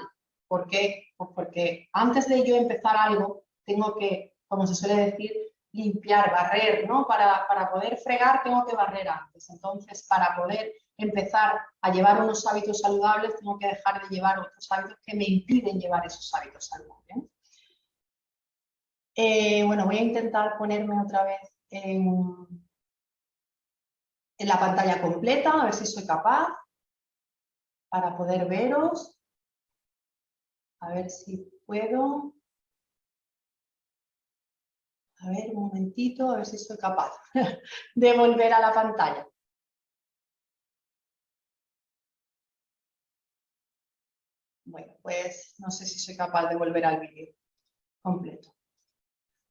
¿Por qué? Pues porque antes de yo empezar algo, tengo que, como se suele decir, limpiar, barrer, ¿no? Para poder fregar tengo que barrer antes. Entonces, para poder empezar a llevar unos hábitos saludables, tengo que dejar de llevar otros hábitos que me impiden llevar esos hábitos saludables. Bueno, voy a intentar ponerme otra vez en la pantalla completa, a ver si soy capaz, para poder veros. A ver si puedo. A ver, un momentito, a ver si soy capaz de volver a la pantalla. Bueno, pues no sé si soy capaz de volver al vídeo completo.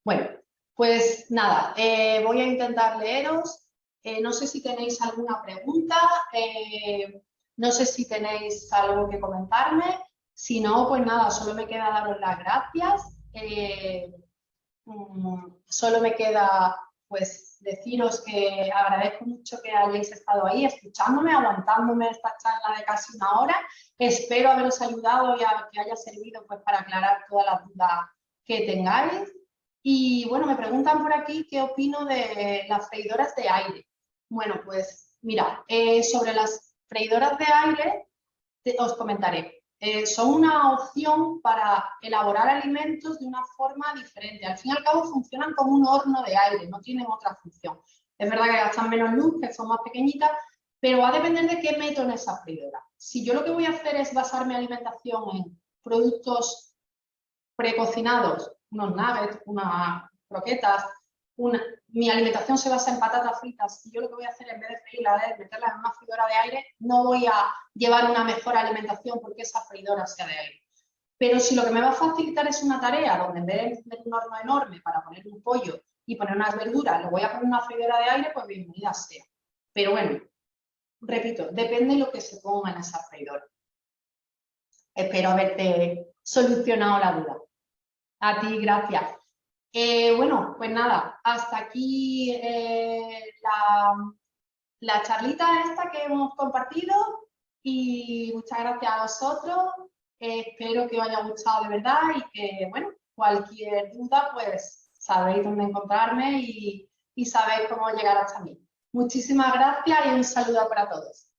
Bueno, pues nada, voy a intentar leeros. No sé si tenéis alguna pregunta, no sé si tenéis algo que comentarme. Si no, pues nada, solo me queda daros las gracias. Solo me queda pues deciros que agradezco mucho que hayáis estado ahí escuchándome, aguantándome esta charla de casi una hora. Espero haberos ayudado y que haya servido pues para aclarar todas las dudas que tengáis. Y bueno, me preguntan por aquí qué opino de las freidoras de aire. Bueno, pues mira, sobre las freidoras de aire os comentaré. Son una opción para elaborar alimentos de una forma diferente. Al fin y al cabo funcionan como un horno de aire, no tienen otra función. Es verdad que gastan menos luz, que son más pequeñitas, pero va a depender de qué meto en esa freidora. Si yo lo que voy a hacer es basar mi alimentación en productos precocinados, unos nuggets, unas croquetas, mi alimentación se basa en patatas fritas y yo lo que voy a hacer en vez de freírlas es meterlas en una freidora de aire, no voy a llevar una mejor alimentación porque esa freidora sea de aire. Pero si lo que me va a facilitar es una tarea donde en vez de tener un horno enorme para poner un pollo y poner unas verduras, lo voy a poner en una freidora de aire, pues bienvenida sea. Pero bueno, repito, depende de lo que se ponga en esa freidora. Espero haberte solucionado la duda. A ti, gracias. Bueno, pues nada, hasta aquí la charlita esta que hemos compartido y muchas gracias a vosotros. Espero que os haya gustado de verdad y que, bueno, cualquier duda, pues sabéis dónde encontrarme y sabéis cómo llegar hasta mí. Muchísimas gracias y un saludo para todos.